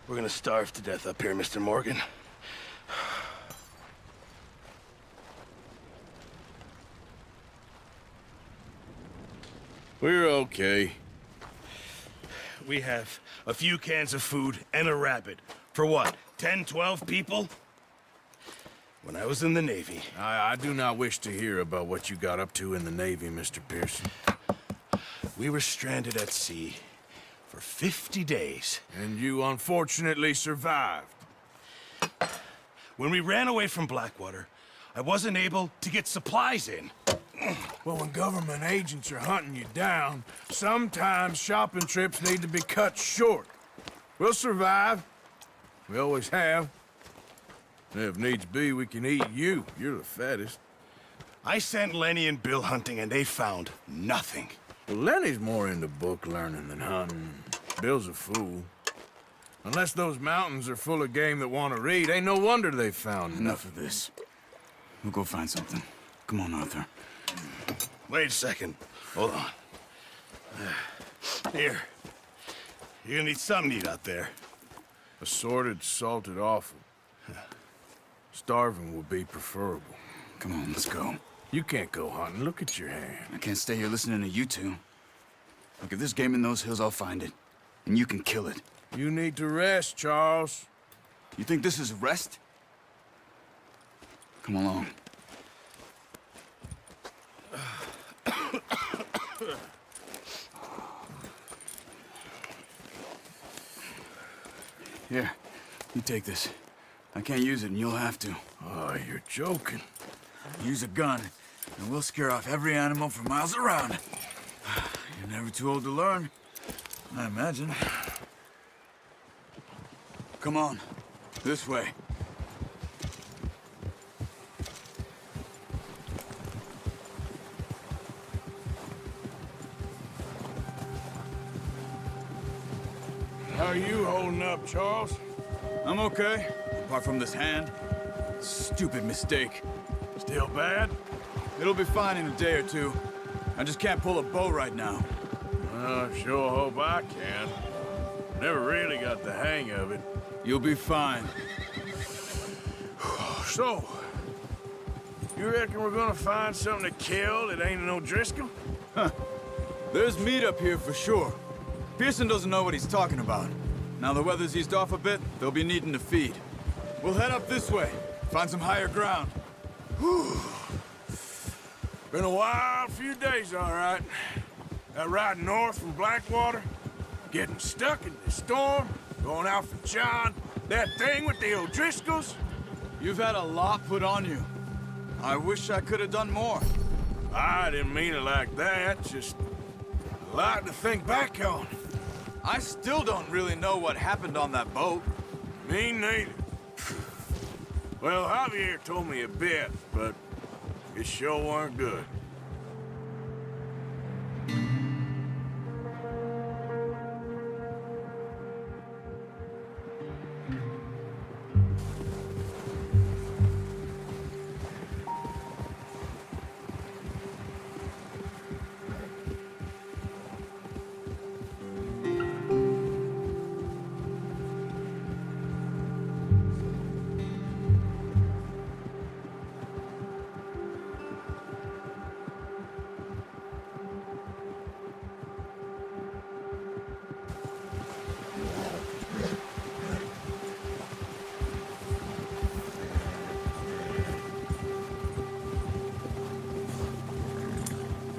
We're gonna starve to death up here, Mr. Morgan. We're okay. We have a few cans of food and a rabbit. For what, 10, 12 people? When I was in the Navy... I do not wish to hear about what you got up to in the Navy, Mr. Pearson. We were stranded at sea for 50 days. And you unfortunately survived. When we ran away from Blackwater, I wasn't able to get supplies in. Well, when government agents are hunting you down, sometimes shopping trips need to be cut short. We'll survive. We always have. And if needs be, we can eat you. You're the fattest. I sent Lenny and Bill hunting, and they found nothing. Well, Lenny's more into book learning than hunting. Bill's a fool. Unless those mountains are full of game that want to read, ain't no wonder they found Enough of this. We'll go find something. Come on, Arthur. Wait a second. Hold on. Here. You're gonna need something to eat out there. Assorted, salted offal. Starving will be preferable. Come on, let's go. You can't go hunting. Look at your hand. I can't stay here listening to you two. Look, if there's game in those hills, I'll find it. And you can kill it. You need to rest, Charles. You think this is rest? Come along. Here, you take this. I can't use it, and you'll have to. Oh, you're joking. Use a gun, and we'll scare off every animal for miles around. You're never too old to learn, I imagine. Come on, this way. How are you holding up, Charles? I'm okay, apart from this hand. Stupid mistake. Still bad? It'll be fine in a day or two. I just can't pull a bow right now. I sure hope I can. Never really got the hang of it. You'll be fine. So, you reckon we're gonna find something to kill that ain't no Driscoll? There's meat up here for sure. Pearson doesn't know what he's talking about. Now the weather's eased off a bit, they'll be needing to feed. We'll head up this way, find some higher ground. Whew. Been a wild few days, all right. That ride north from Blackwater, getting stuck in the storm, going out for John, that thing with the O'Driscolls. You've had a lot put on you. I wish I could have done more. I didn't mean it like that, just a lot to think back on. I still don't really know what happened on that boat. Me neither. Well, Javier told me a bit, but it sure weren't good.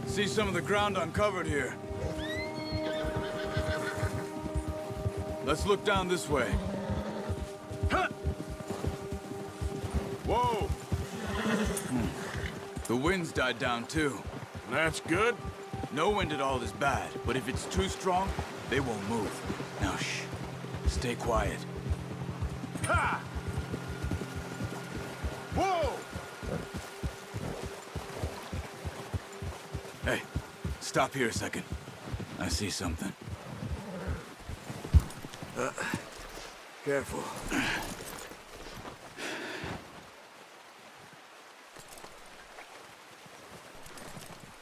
See some of the ground uncovered here. Let's look down this way. Whoa! The wind's died down too. That's good. No wind at all is bad, but if it's too strong, they won't move. Now shh. Stay quiet. Ha! Whoa! Hey, stop here a second. I see something. Careful.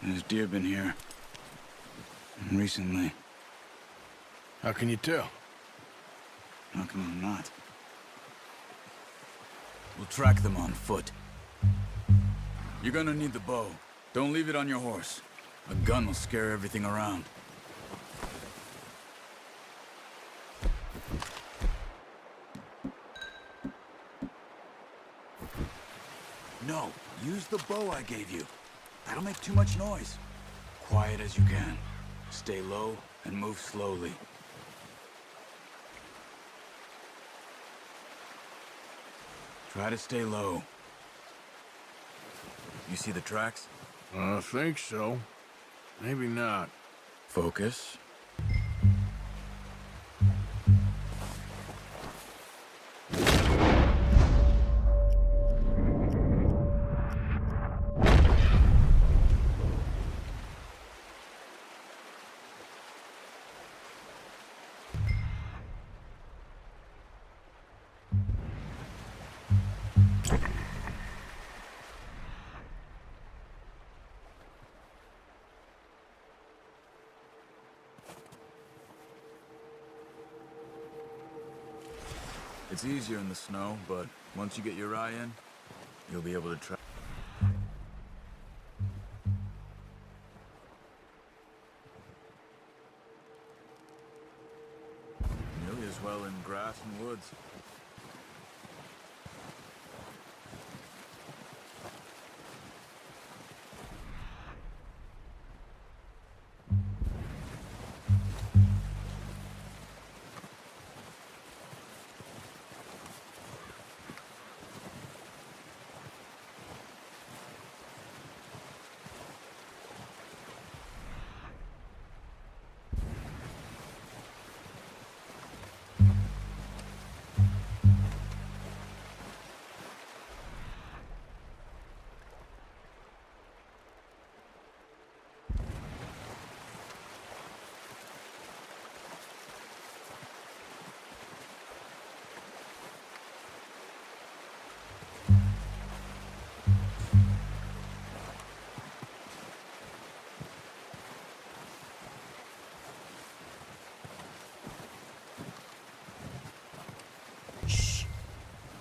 There's deer been here. Recently. How can you tell? How come I'm not? We'll track them on foot. You're gonna need the bow. Don't leave it on your horse. A gun will scare everything around. No, use the bow I gave you. That'll make too much noise. Quiet as you can. Stay low and move slowly. Try to stay low. You see the tracks? I think so. Maybe not. Focus. It's easier in the snow, but once you get your eye in, you'll be able to track. Nearly as well in grass and woods.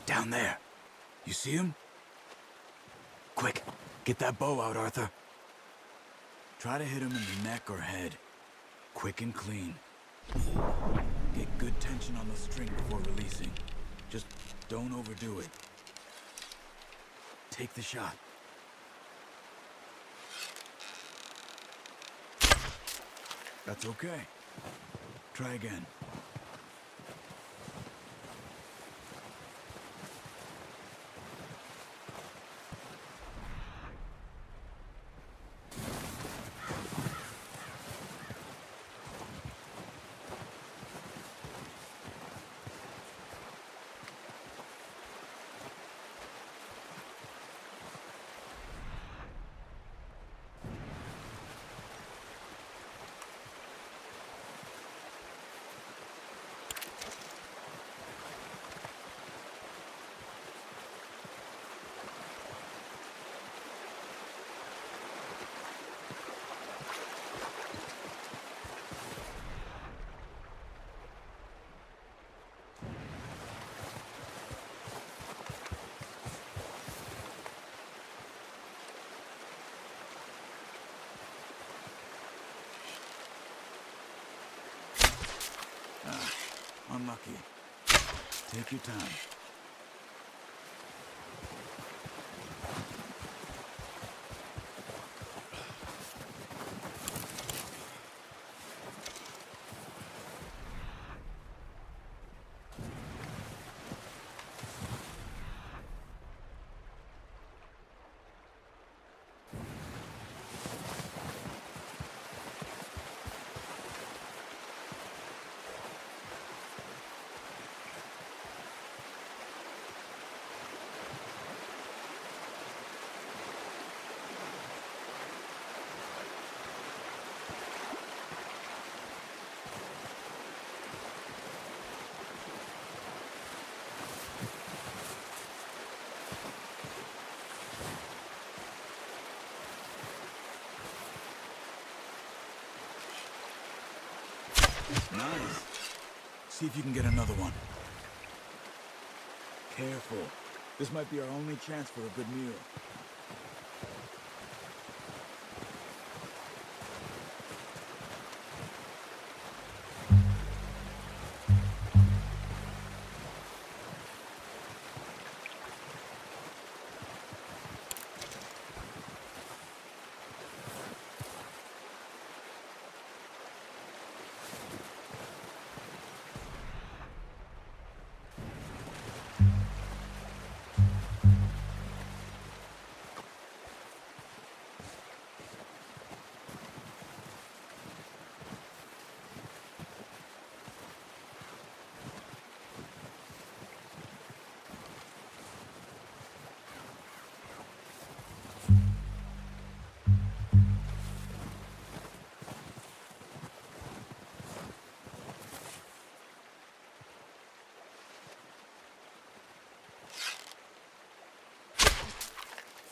Down there. You see him? Quick, get that bow out, Arthur. Try to hit him in the neck or head. Quick and clean. Get good tension on the string before releasing. Just don't overdo it. Take the shot. That's okay. Try again. Unlucky. Take your time. Nice. See if you can get another one. Careful. This might be our only chance for a good meal.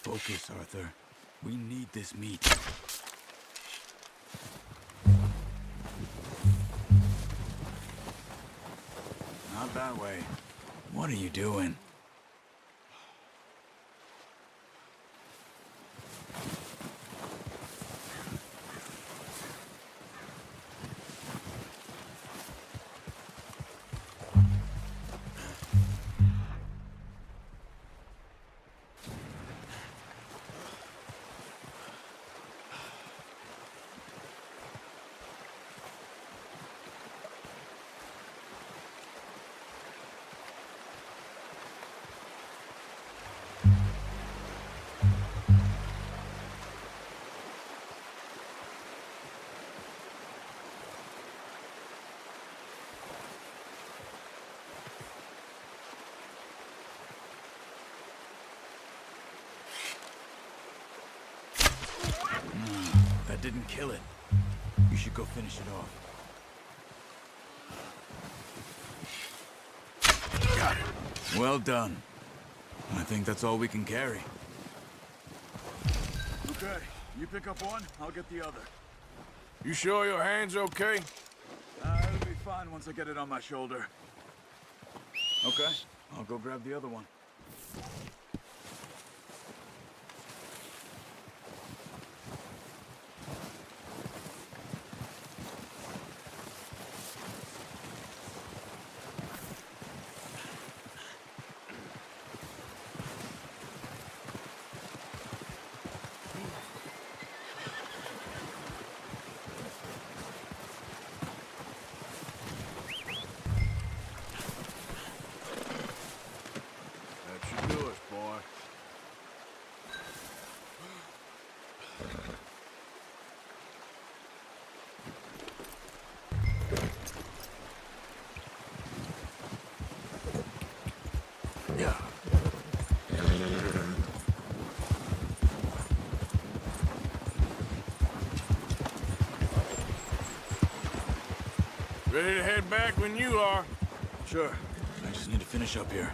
Focus, Arthur. We need this meat. Not that way. What are you doing? That didn't kill it. You should go finish it off. Got it. Well done. I think that's all we can carry. Okay, you pick up one, I'll get the other. You sure your hand's okay? It'll be fine once I get it on my shoulder. Okay, I'll go grab the other one. Ready to head back when you are. Sure. I just need to finish up here.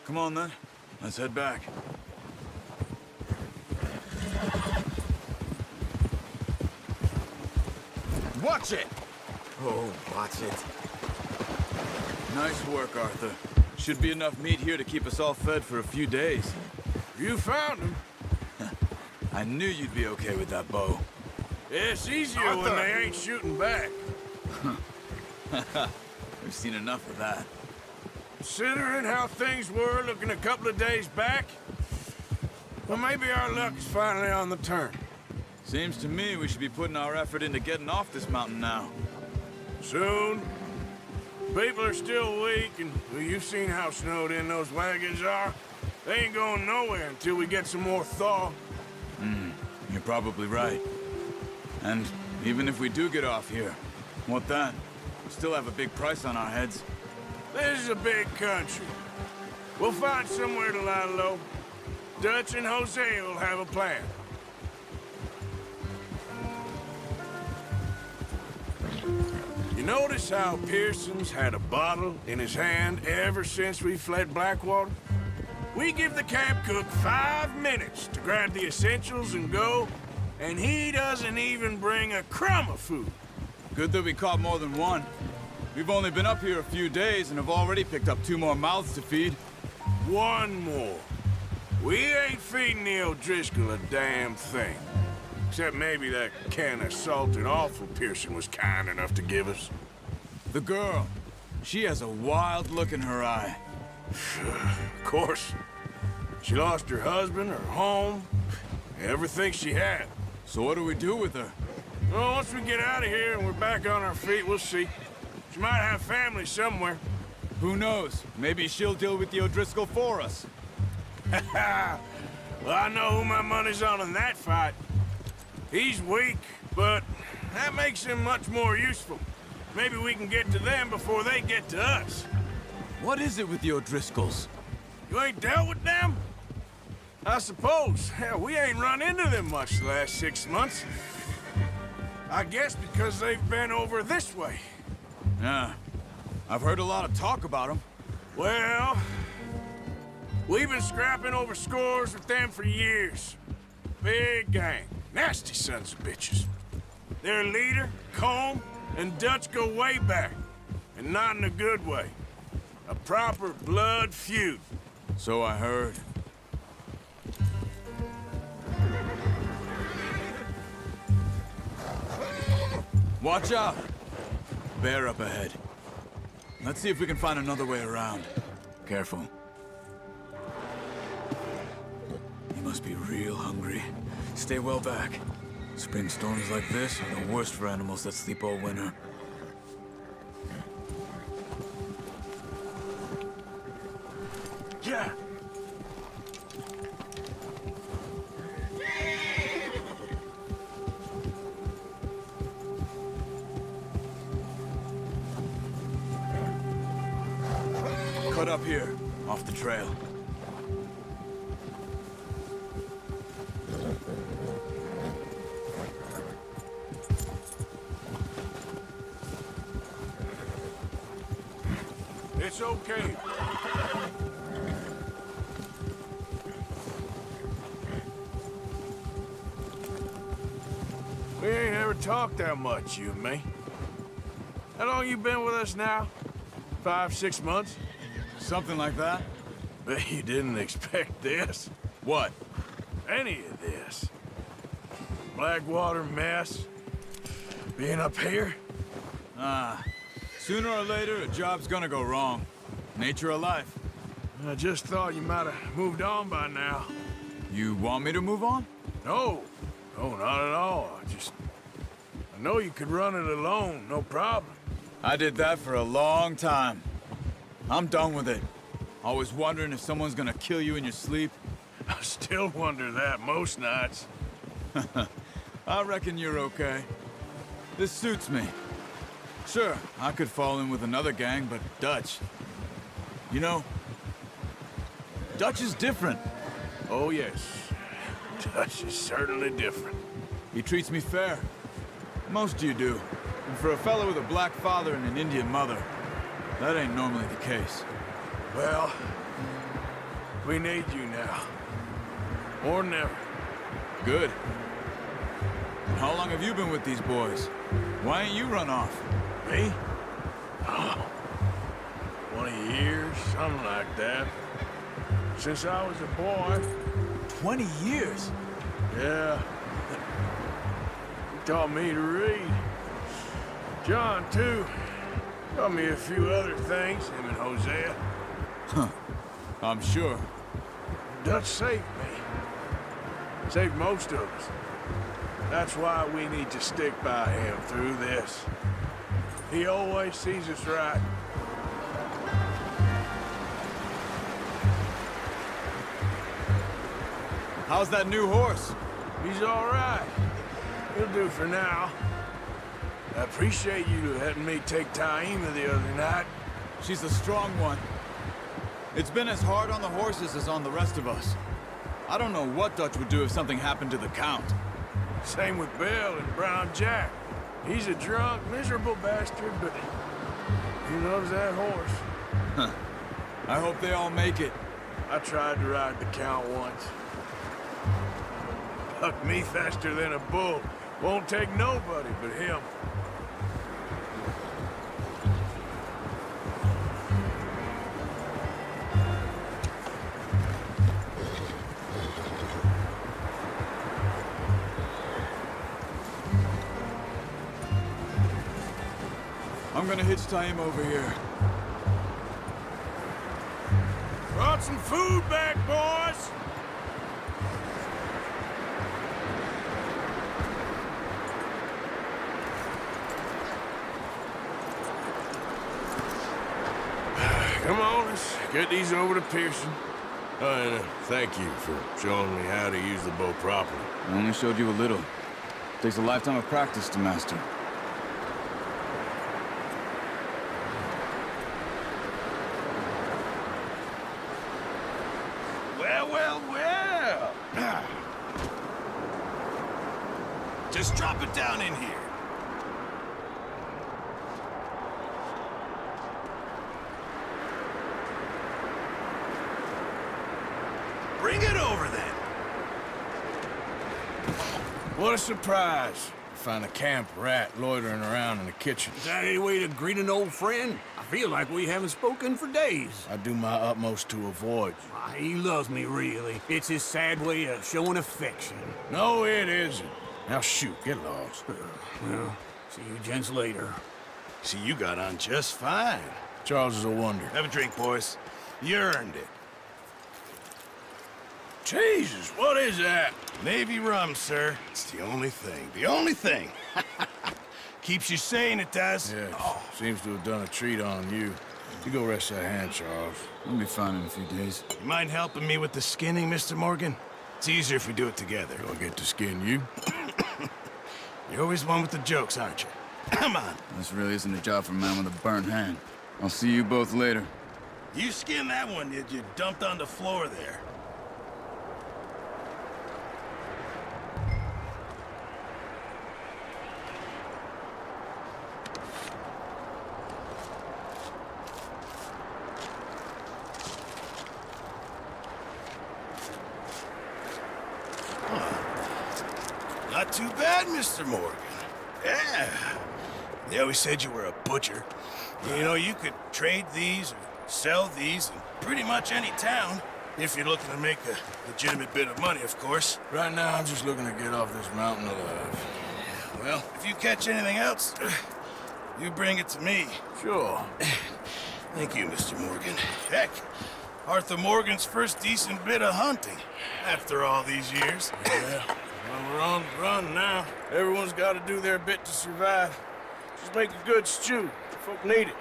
Come on, then. Let's head back. Watch it! Oh, watch it. Nice work, Arthur. Should be enough meat here to keep us all fed for a few days. You found him. I knew you'd be okay with that bow. It's easier when they ain't shooting back. We've seen enough of that. Considering how things were looking a couple of days back, well, maybe our luck is finally on the turn. Seems to me we should be putting our effort into getting off this mountain now. Soon. People are still weak, and well, you've seen how snowed in those wagons are. They ain't going nowhere until we get some more thaw. You're probably right. And even if we do get off here, what then? We still have a big price on our heads. This is a big country. We'll find somewhere to lie low. Dutch and Jose will have a plan. You notice how Pearson's had a bottle in his hand ever since we fled Blackwater? We give the camp cook 5 minutes to grab the essentials and go, and he doesn't even bring a crumb of food. Good that we caught more than one. We've only been up here a few days and have already picked up 2 more mouths to feed. 1 more. We ain't feeding the O'Driscoll a damn thing. Except maybe that can of salted offal Pearson was kind enough to give us. The girl. She has a wild look in her eye. Of course. She lost her husband, her home, everything she had. So what do we do with her? Well, once we get out of here and we're back on our feet, we'll see. She might have family somewhere. Who knows? Maybe she'll deal with the O'Driscoll for us. Well, I know who my money's on in that fight. He's weak, but that makes him much more useful. Maybe we can get to them before they get to us. What is it with the O'Driscolls? You ain't dealt with them? I suppose. Hell, we ain't run into them much the last 6 months. I guess because they've been over this way. Yeah. I've heard a lot of talk about them. Well, we've been scrapping over scores with them for years. Big gang. Nasty sons of bitches. Their leader, Combe, and Dutch go way back. And not in a good way. A proper blood feud. So I heard. Watch out! Bear up ahead. Let's see if we can find another way around. Careful. You must be real hungry. Stay well back. Spring storms like this are the worst for animals that sleep all winter. Yeah. Cut up here, off the trail. It's okay. We ain't ever talked that much, you and me. How long you been with us now? 5, 6 months? Something like that? Bet you didn't expect this. What? Any of this. Blackwater mess. Being up here. Sooner or later, a job's gonna go wrong. Nature of life. I just thought you might have moved on by now. You want me to move on? No. No, not at all. I know you could run it alone, no problem. I did that for a long time. I'm done with it. Always wondering if someone's gonna kill you in your sleep. I still wonder that most nights. I reckon you're okay. This suits me. Sure, I could fall in with another gang, but Dutch... You know, Dutch is different. Oh, yes. Dutch is certainly different. He treats me fair. Most of you do. And for a fellow with a black father and an Indian mother, that ain't normally the case. Well, we need you now. Or never. Good. And how long have you been with these boys? Why ain't you run off? Me? Oh, 20 years, something like that. Since I was a boy. 20 years? Yeah. He taught me to read. John, too. Taught me a few other things, him and Hosea. Huh. I'm sure. Dutch saved me. Saved most of us. That's why we need to stick by him through this. He always sees us right. How's that new horse? He's all right. He'll do for now. I appreciate you letting me take Taima the other night. She's a strong one. It's been as hard on the horses as on the rest of us. I don't know what Dutch would do if something happened to the Count. Same with Bill and Brown Jack. He's a drunk, miserable bastard, but he loves that horse. Huh. I hope they all make it. I tried to ride the Count once. Bucked me faster than a bull. Won't take nobody but him. I'm gonna hitch tie him over here. Brought some food back, boys! Come on, let's get these over to Pearson. And thank you for showing me how to use the bow properly. I only showed you a little. Takes a lifetime of practice to master. Well. Just drop it down in here. Bring it over then. What a surprise. Find a camp rat loitering around in the kitchen. Is that any way to greet an old friend? I feel like we haven't spoken for days. I do my utmost to avoid you. Why, he loves me, really. It's his sad way of showing affection. No, it isn't. Now shoot, get lost. Well, see you gents later. See, you got on just fine. Charles is a wonder. Have a drink, boys. You earned it. Jesus, what is that? Navy rum, sir. It's the only thing. The only thing. Keeps you sane, it does. Yeah, seems to have done a treat on you. You go rest that hand, Charles. I'll be fine in a few days. You mind helping me with the skinning, Mr. Morgan? It's easier if we do it together. Do I get to skin you? You're always one with the jokes, aren't you? Come on. This really isn't a job for a man with a burnt hand. I'll see you both later. You skinned that one that you dumped on the floor there. Not too bad, Mr. Morgan. Yeah. They always said you were a butcher. You know, you could trade these or sell these in pretty much any town. If you're looking to make a legitimate bit of money, of course. Right now, I'm just looking to get off this mountain alive. Well, if you catch anything else, you bring it to me. Sure. Thank you, Mr. Morgan. Heck, Arthur Morgan's first decent bit of hunting after all these years. Yeah. Well, we're on the run now. Everyone's got to do their bit to survive. Just make a good stew. Folk need it.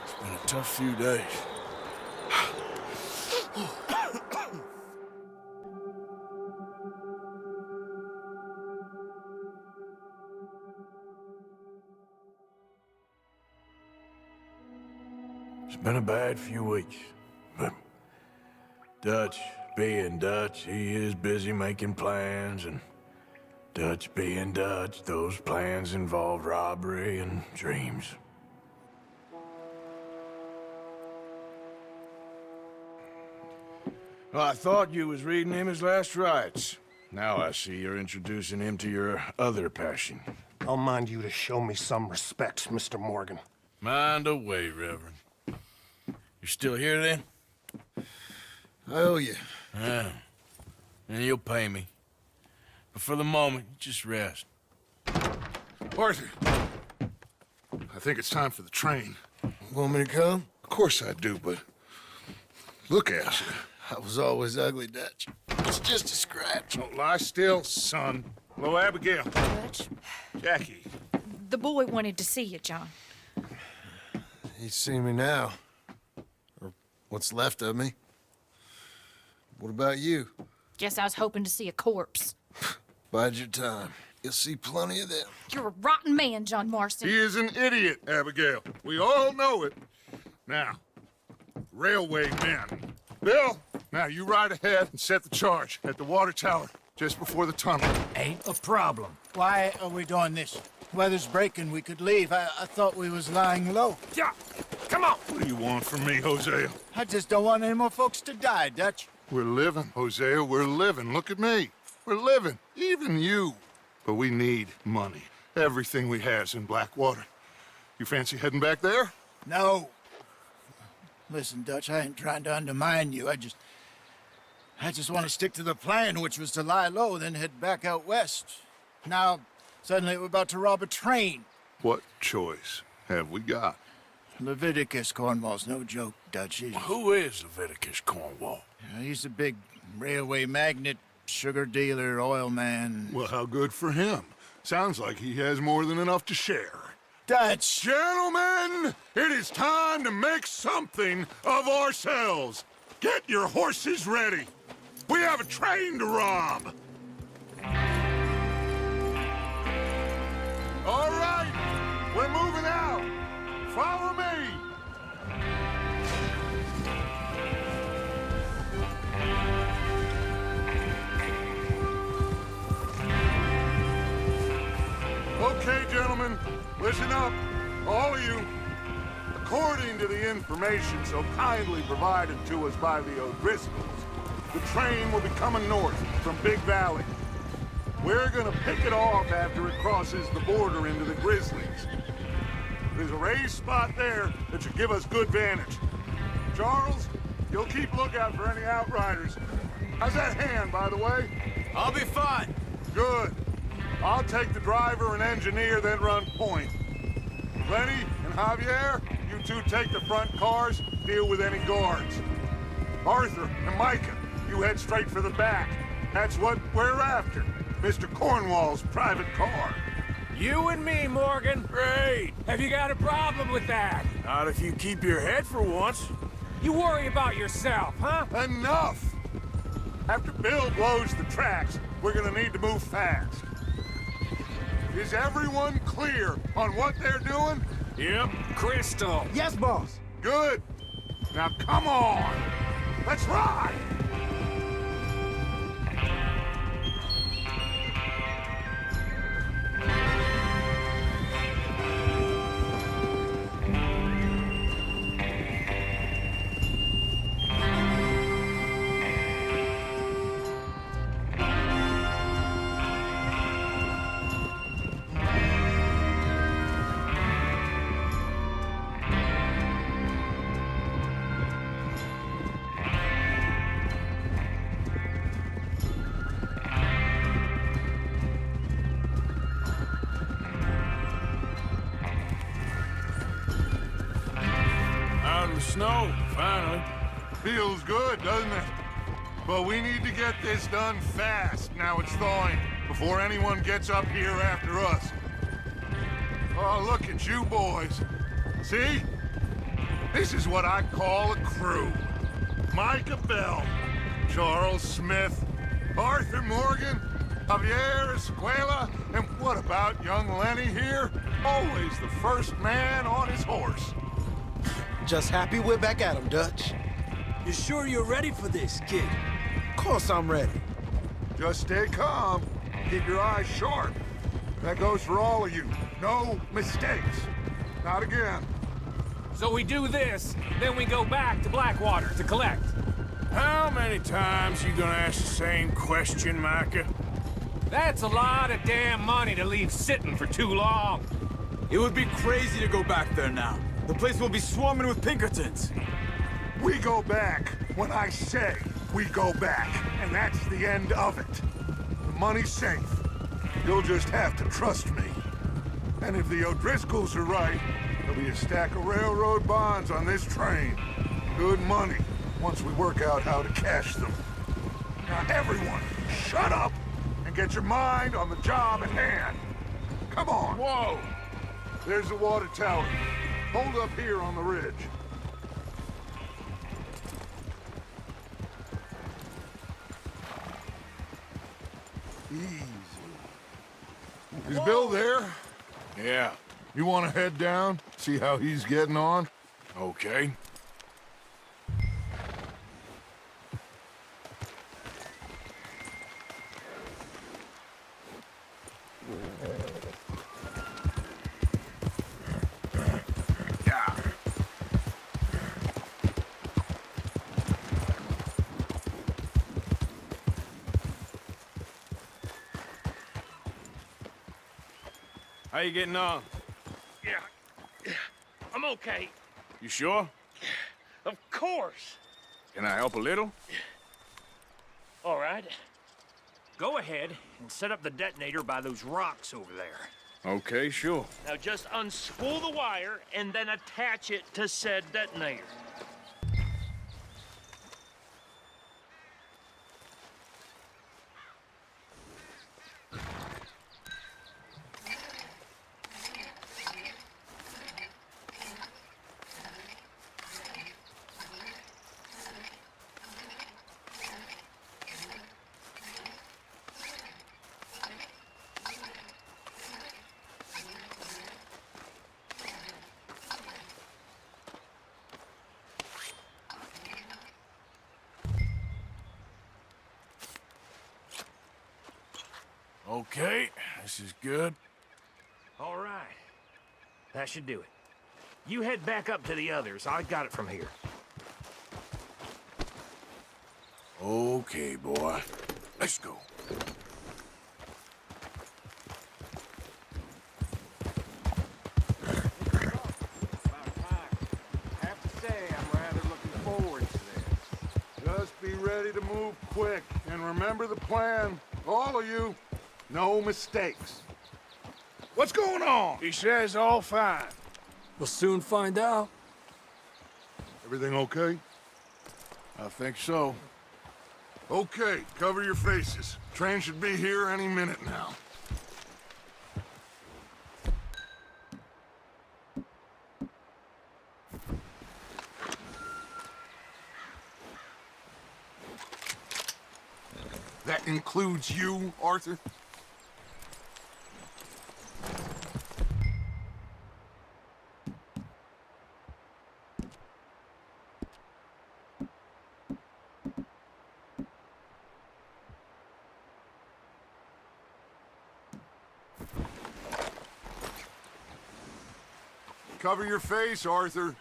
It's been a tough few days. It's been a bad few weeks, but Dutch being Dutch, he is busy making plans, and Dutch being Dutch, those plans involve robbery and dreams. Well, I thought you was reading him his last rites. Now I see you're introducing him to your other passion. I'll mind you to show me some respect, Mr. Morgan. Mind away, Reverend. You still here, then? I owe you. Yeah. And you'll pay me. But for the moment, just rest. Arthur, I think it's time for the train. Want me to come? Of course I do, but look at you. I was always ugly, Dutch. It's just a scratch. Don't lie still, son. Hello, Abigail. Dutch, Jackie. the boy wanted to see you, John. He's seen me now. Or what's left of me. What about you? Guess I was hoping to see a corpse. Bide your time. You'll see plenty of them. You're a rotten man, John Marston. He is an idiot, Abigail. We all know it. Now, railway men. Bill, now you ride ahead and set the charge at the water tower just before the tunnel. Ain't a problem. Why are we doing this? weather's breaking. We could leave. I thought we was lying low. Yeah, come on. What do you want from me, Hosea? I just don't want any more folks to die, Dutch. We're living, Hosea, we're living. Look at me. We're living, even you. But we need money. Everything we has in Blackwater. You fancy heading back there? No. Listen, Dutch, I ain't trying to undermine you. I just want to stick to the plan, which was to lie low, then head back out west. Now, suddenly we're about to rob a train. What choice have we got? Leviticus Cornwall's no joke, Dutch. Who is Leviticus Cornwall? He's a big railway magnate, sugar dealer, oil man. Well, how good for him. Sounds like he has more than enough to share. Dutch! Gentlemen, it is time to make something of ourselves. Get your horses ready. We have a train to rob. All right, we're moving out. Follow me. Okay, gentlemen, listen up, all of you. According to the information so kindly provided to us by the O'Driscolls, the train will be coming north from Big Valley. We're gonna pick it off after it crosses the border into the Grizzlies. There's a raised spot there that should give us good vantage. Charles, you'll keep lookout for any outriders. How's that hand, by the way? I'll be fine. Good. I'll take the driver and engineer, then run point. Lenny and Javier, you two take the front cars, deal with any guards. Arthur and Micah, you head straight for the back. That's what we're after. Mr. Cornwall's private car. You and me, Morgan. Great. Have you got a problem with that? Not if you keep your head for once. You worry about yourself, huh? Enough! After Bill blows the tracks, we're gonna need to move fast. Is everyone clear on what they're doing? Yep. Crystal. Yes, boss. Good. Now come on! Let's ride! Snow, finally. Feels good, doesn't it? But we need to get this done fast, now it's thawing, before anyone gets up here after us. Oh, look at you boys. See? This is what I call a crew. Micah Bell, Charles Smith, Arthur Morgan, Javier Escuela, and what about young Lenny here? Always the first man on his horse. Just happy we're back at 'em, Dutch. You sure you're ready for this, kid? Of course I'm ready. Just stay calm. Keep your eyes sharp. That goes for all of you. No mistakes. Not again. So we do this, then we go back to Blackwater to collect. How many times you gonna ask the same question, Micah? That's a lot of damn money to leave sitting for too long. It would be crazy to go back there now. The place will be swarming with Pinkertons. We go back when I say we go back, and that's the end of it. The money's safe. You'll just have to trust me. And if the O'Driscolls are right, there'll be a stack of railroad bonds on this train. Good money, once we work out how to cash them. Now everyone, shut up and get your mind on the job at hand. Come on. Whoa! There's the water tower. Hold up here on the ridge. Easy. Is Bill there? Yeah. You want to head down, see how he's getting on? Okay. How you getting on? Yeah, I'm okay. You sure? Of course. Can I help a little? All right. Go ahead and set up the detonator by those rocks over there. Okay, sure. Now just unspool the wire and then attach it to said detonator. Okay, this is good. All right. That should do it. You head back up to the others. I got it from here. Okay, boy. Let's go. I have to say, I'm rather looking forward to this. Just be ready to move quick, and remember the plan. All of you, no mistakes. What's going on? He says all fine. We'll soon find out. Everything okay? I think so. Okay, cover your faces. Train should be here any minute now. That includes you, Arthur? Cover your face, Arthur.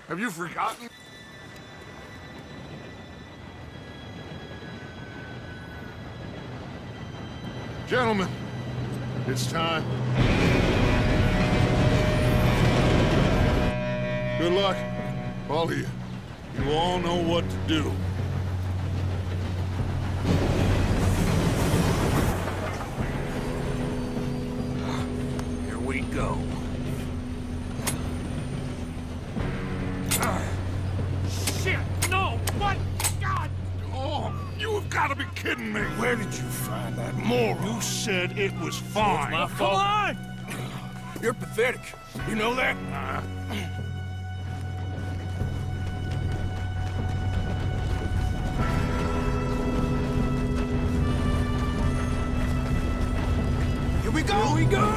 Have you forgotten? Gentlemen, it's time. Good luck, all of you. You all know what to do. Here we go. Shit! No! What? God! Oh, you have got to be kidding me! Where did you find that moron? You said it was fine. My fault. Come on! You're pathetic. You know that? Here we go! Here we go!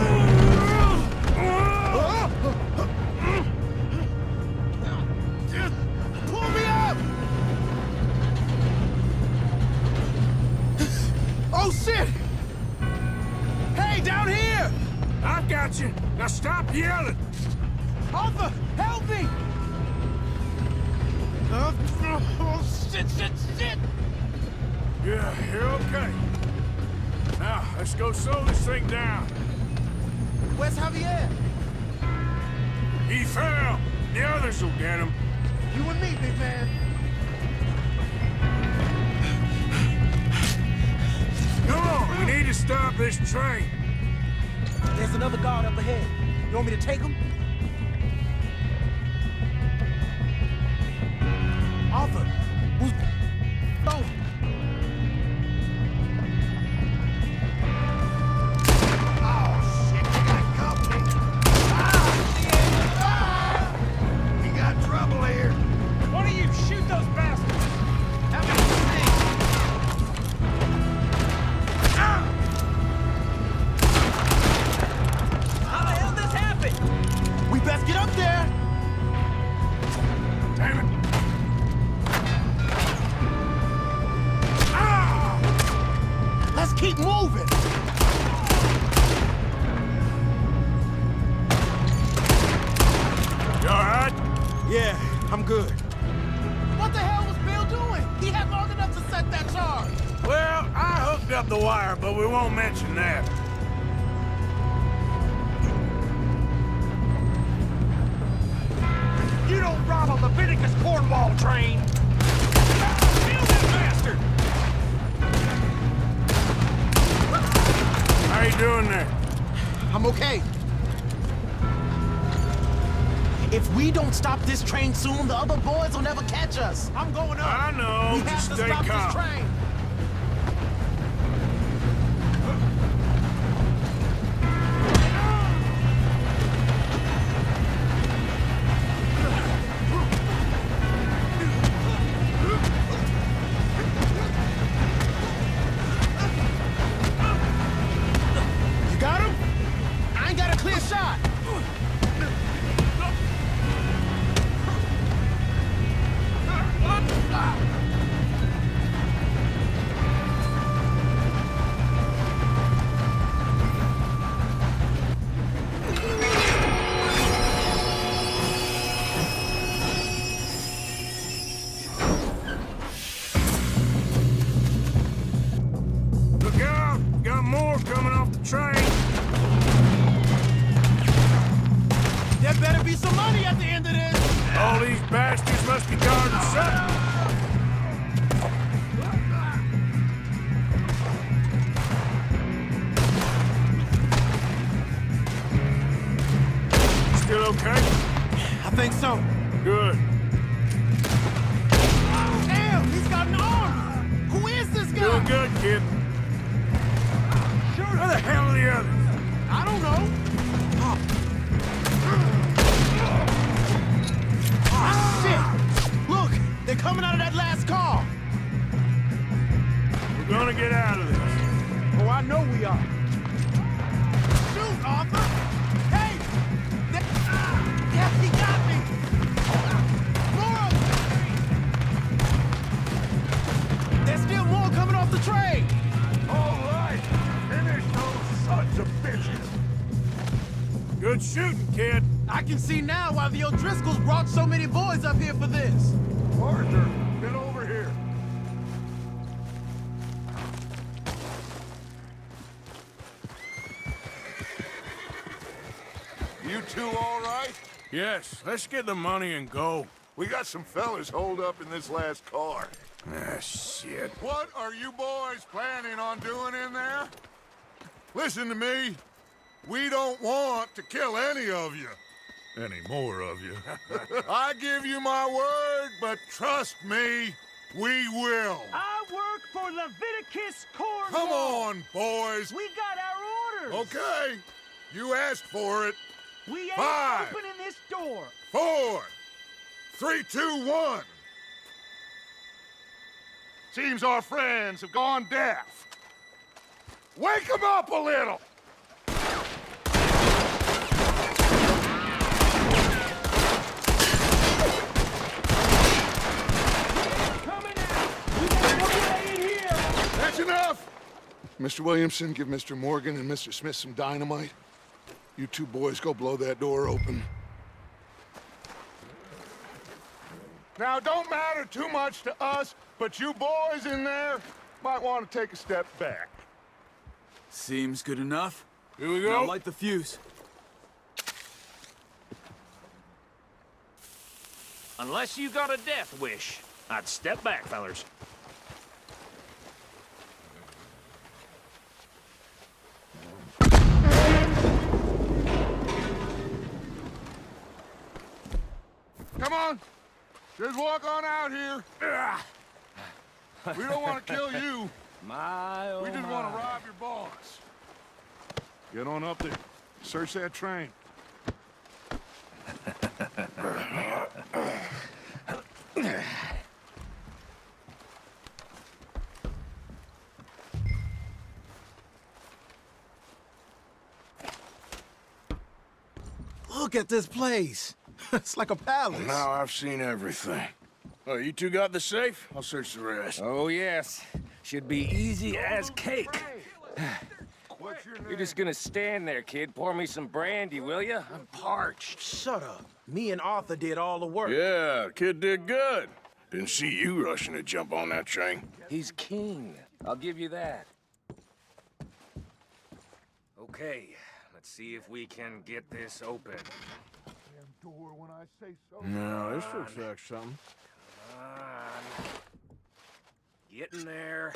Pull me up! Oh, shit! Hey, down here! I got you. Now stop yelling. Arthur, help me! Oh, shit, shit, shit! Yeah, you're okay. Now, let's go slow this thing down. Where's Javier? He fell. The others will get him. You and me, big man. Come on, we need to stop this train. There's another guard up ahead. You want me to take him? Arthur, who's... Oh! Oh, shit, you got company. You got trouble here. One of you shoot those bastards! How many things? How the hell this happened? We best get up there! Damn it. fucked up the wire, but we won't mention that. You don't rob a Leviticus Cornwall train! Kill that bastard! How you doing there? I'm okay. If we don't stop this train soon, the other boys will never catch us. I'm going up. I know, We have just to stay stop calm. this train. You got him? I ain't got a clear shot. Look out! Got more coming off the train. There better be some money at the end of this. All these bastards must be guarding something. Still okay? I think so. Good. Damn, he's got an arm. Who is this guy? Doing good, kid. Where the hell are the others? I don't know. Oh, shit! Look, they're coming out of that last car. We're gonna get out of this. Oh, I know we are. Shoot, Arthur! Hey! Yeah, he got me! More of them! There's still more coming off the train! All right, finish those sons of bitches. Good shooting, kid. I can see now why the O'Driscolls brought so many boys up here for this. Arthur, get over here. You two all right? Yes, let's get the money and go. We got some fellas holed up in this last car. Ah, shit. What are you boys planning on doing in there? Listen to me. We don't want to kill any of you. Any more of you. I give you my word, but trust me, we will. I work for Leviticus Cornwall! Come on, boys. We got our orders! Okay, you asked for it. We ain't 5, opening this door! 4, 3, 2, 1. Seems our friends have gone deaf. Wake them up a little! Coming out! We got nobody in here! That's enough! Mr. Williamson, give Mr. Morgan and Mr. Smith some dynamite. You two boys go blow that door open. Now, don't matter too much to us, but you boys in there might want to take a step back. Seems good enough. Here we Now go. light the fuse. Unless you got a death wish, I'd step back, fellers. Come on. Just walk on out here. We don't want to kill you. My, oh We just want to rob your boss. Get on up there. Search that train. Look at this place. It's like a palace. Now I've seen everything. Oh, you two got the safe? I'll search the rest. Oh, yes. Should be easy as cake. What's your name? You're just gonna stand there, kid. Pour me some brandy, will you? I'm parched. Shut up. Me and Arthur did all the work. Yeah, kid did good. Didn't see you rushing to jump on that train. He's king. I'll give you that. Okay, let's see if we can get this open. Damn door when I say so. No, this looks like something. Come on. Get in there.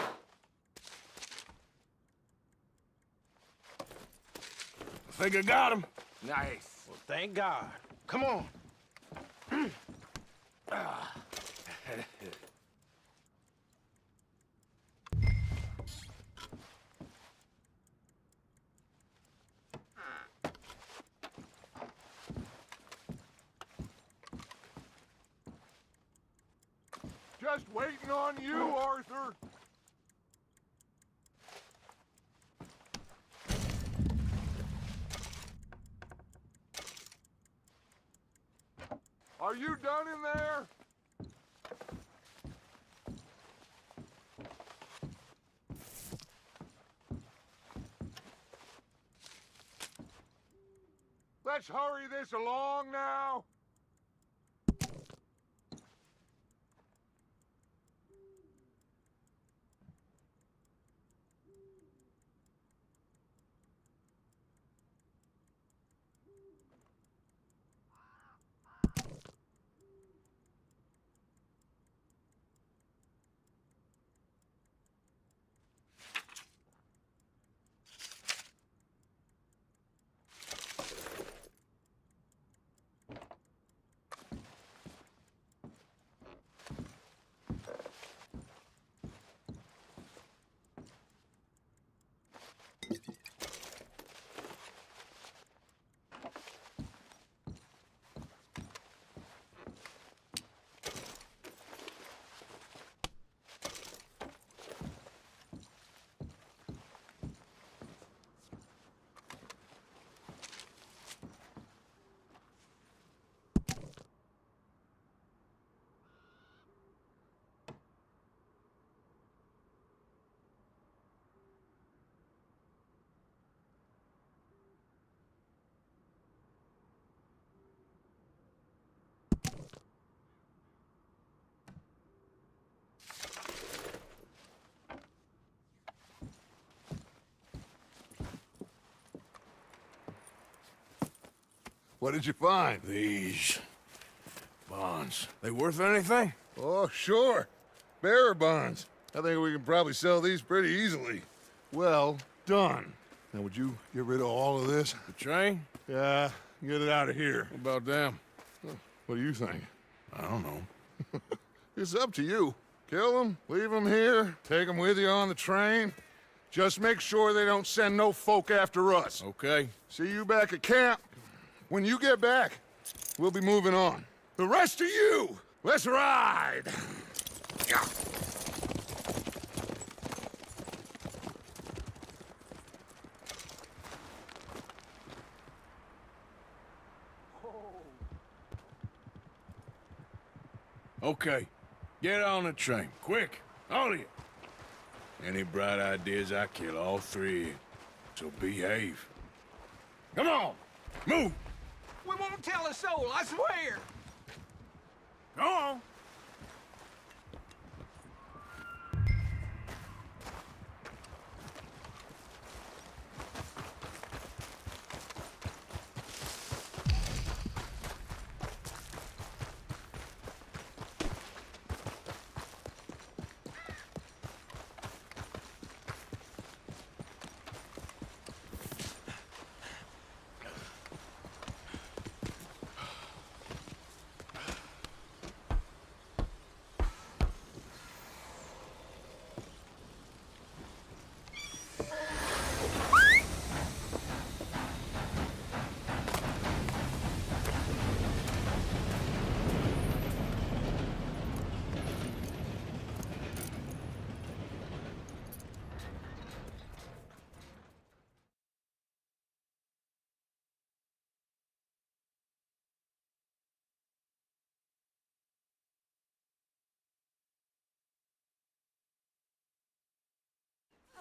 I think I got him. Nice. Well, thank God. Come on. Just waiting on you, Arthur. Are you done in there? Let's hurry this along now. What did you find? These bonds. They worth anything? Oh, sure. Bearer bonds. I think we can probably sell these pretty easily. Well done. Now, would you get rid of all of this? The train? Yeah, get it out of here. What about them? What do you think? I don't know. It's up to you. Kill them, leave them here, take them with you on the train. Just make sure they don't send no folk after us. Okay. See you back at camp. When you get back, we'll be moving on. The rest of you, let's ride! Yeah. Okay. Get on the train. Quick. All of you. Any bright ideas, I kill all three of you. So behave. Come on! Move! We won't tell a soul, I swear! Go on!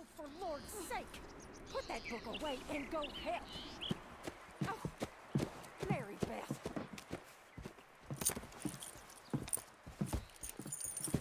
Oh, for Lord's sake! Put that book away and go help! Oh, Mary Beth.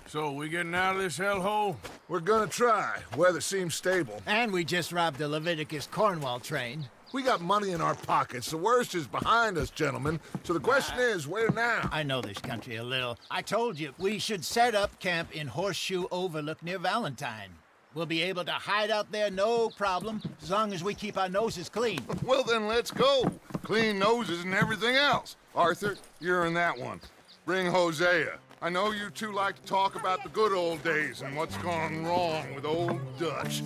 So, we getting out of this hellhole? We're gonna try. Weather seems stable. And we just robbed the Leviticus Cornwall train. We got money in our pockets. The worst is behind us, gentlemen. So the question is, where now? I know this country a little. I told you, we should set up camp in Horseshoe Overlook near Valentine. We'll be able to hide out there, no problem, as long as we keep our noses clean. Well, then let's go. Clean noses and everything else. Arthur, you're in that one. Bring Hosea. I know you two like to talk about the good old days and what's gone wrong with old Dutch.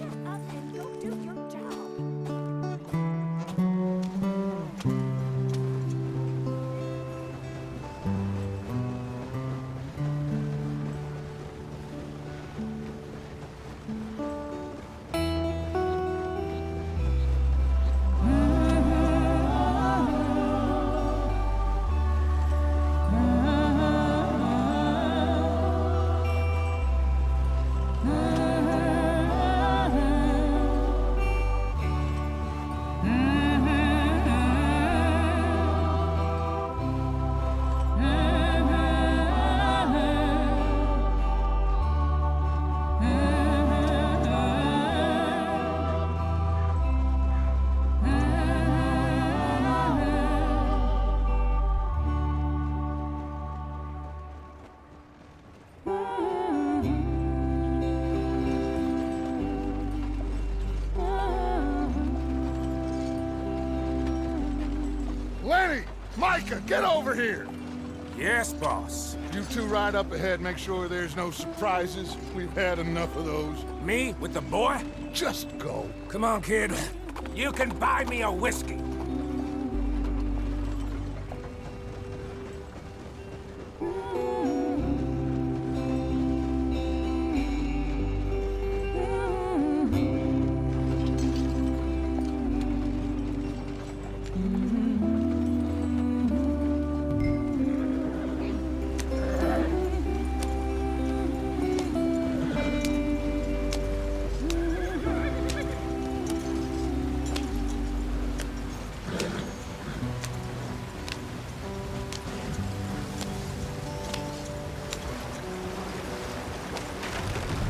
Micah, get over here! Yes, boss. You two ride up ahead, make sure there's no surprises. We've had enough of those. Me with the boy? Just go. Come on, kid. You can buy me a whiskey.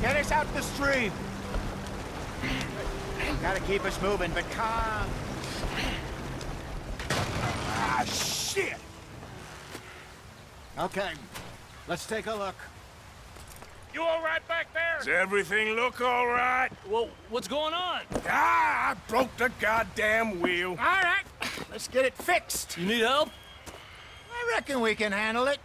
Get us out the stream. Gotta keep us moving, but calm. Ah, shit! Okay, let's take a look. You all right back there? Does everything look all right? Well, what's going on? Ah, I broke the goddamn wheel. All right, let's get it fixed. You need help? I reckon we can handle it.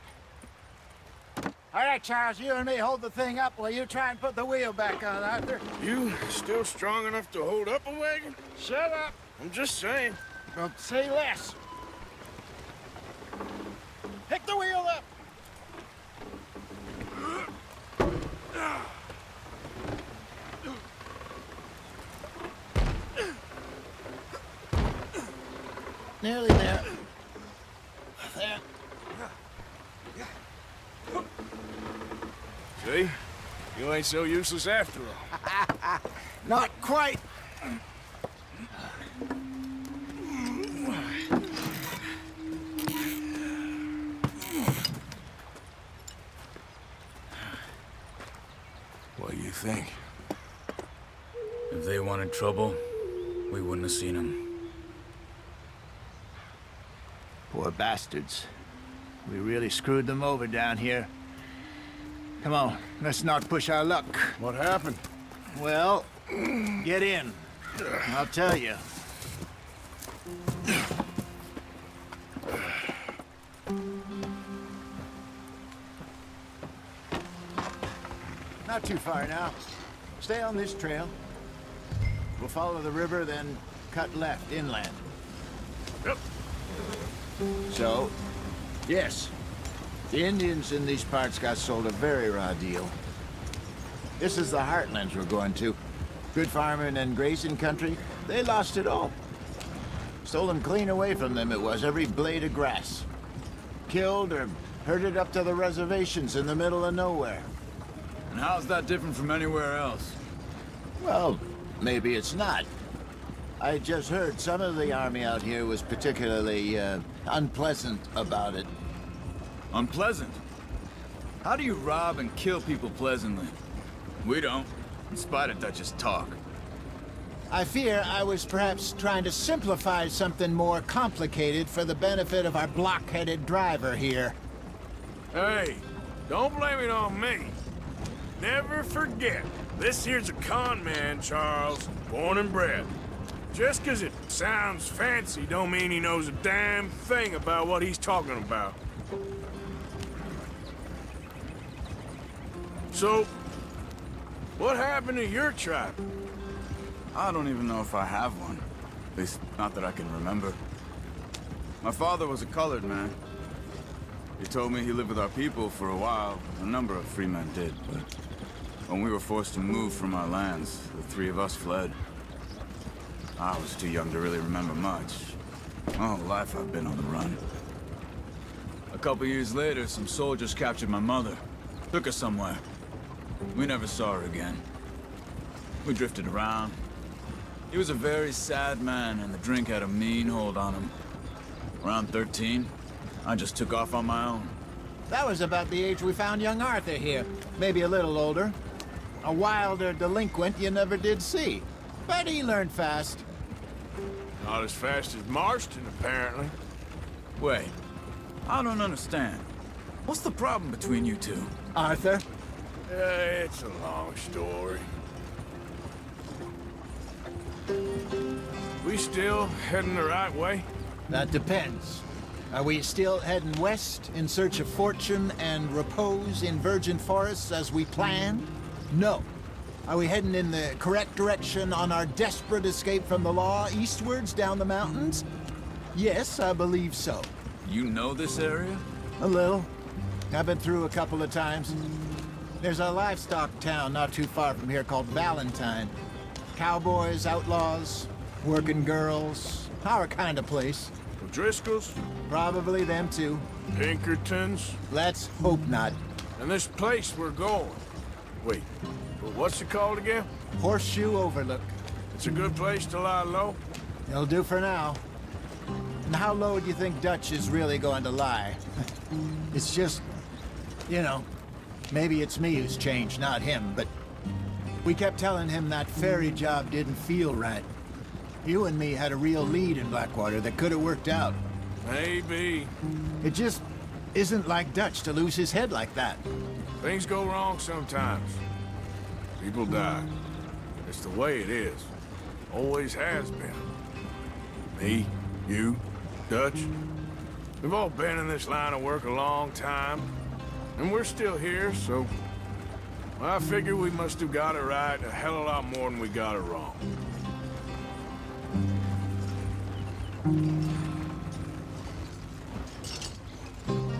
All right, Charles, you and me hold the thing up while you try and put the wheel back on, Arthur. You still strong enough to hold up a wagon? Shut up. I'm just saying. Well, say less. Pick the wheel up. Nearly there. There. See? You ain't so useless after all. Not quite. What do you think? If they wanted trouble, we wouldn't have seen them. Poor bastards. We really screwed them over down here. Come on, let's not push our luck. What happened? Well, get in. I'll tell you. Not too far now. Stay on this trail. We'll follow the river, then cut left inland. Yep. So, yes, the Indians in these parts got sold a very raw deal. This is the heartlands we're going to. Good farming and grazing country, they lost it all. Stolen clean away from them it was, every blade of grass. Killed or herded up to the reservations in the middle of nowhere. And how's that different from anywhere else? Well, maybe it's not. I just heard some of the army out here was particularly, unpleasant about it. Unpleasant? How do you rob and kill people pleasantly? We don't. in spite of Dutch's talk. I fear I was perhaps trying to simplify something more complicated for the benefit of our block-headed driver here. Hey, don't blame it on me. Never forget, this here's a con man, Charles, born and bred. Just 'cause it sounds fancy don't mean he knows a damn thing about what he's talking about. So, what happened to your tribe? I don't even know if I have one. At least, not that I can remember. My father was a colored man. He told me he lived with our people for a while. A number of free men did, but when we were forced to move from our lands, the three of us fled. I was too young to really remember much. My whole life I've been on the run. A couple years later, some soldiers captured my mother. Took her somewhere. We never saw her again. We drifted around. He was a very sad man, and the drink had a mean hold on him. Around 13, I just took off on my own. That was about the age we found young Arthur here. Maybe a little older. A wilder delinquent you never did see. But he learned fast. Not as fast as Marston, apparently. Wait, I don't understand. What's the problem between you two? Arthur? It's a long story. We still heading the right way? That depends. Are we still heading west in search of fortune and repose in virgin forests as we planned? No. Are we heading in the correct direction on our desperate escape from the law eastwards down the mountains? Yes, I believe so. You know this area? A little. I've been through a couple of times. There's a livestock town not too far from here called Valentine. Cowboys, outlaws, working girls, our kind of place. Driscoll's? Probably them too. Pinkertons? Let's hope not. And this place we're going. Wait, but what's it called again? Horseshoe Overlook. It's a good place to lie low? It'll do for now. And how low do you think Dutch is really going to lie? It's just, you know, maybe it's me who's changed, not him, but we kept telling him that ferry job didn't feel right. You and me had a real lead in Blackwater that could have worked out. Maybe. It just isn't like Dutch to lose his head like that. Things go wrong sometimes. People die. It's the way it is. Always has been. Me, you, Dutch. We've all been in this line of work a long time. And we're still here, so... well, I figure we must have got it right a hell of a lot more than we got it wrong.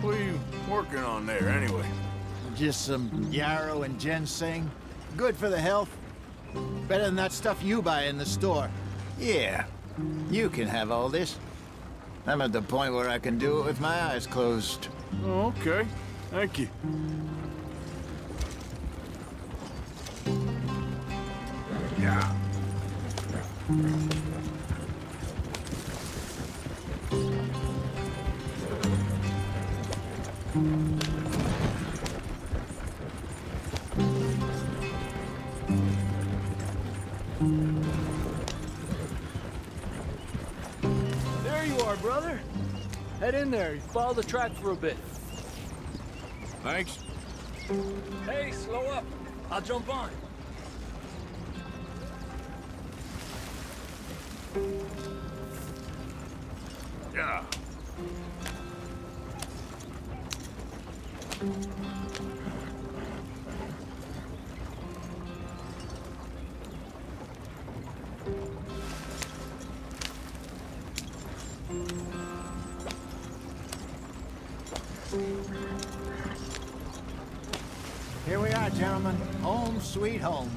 What are you working on there, anyway? Just some yarrow and ginseng. Good for the health. Better than that stuff you buy in the store. Yeah, you can have all this. I'm at the point where I can do it with my eyes closed. Oh, okay. Thank you. Yeah. There you are, brother. Head in there. Follow the track for a bit. Thanks. Hey, slow up. I'll jump on. Yeah. Here we are, gentlemen. Home sweet home.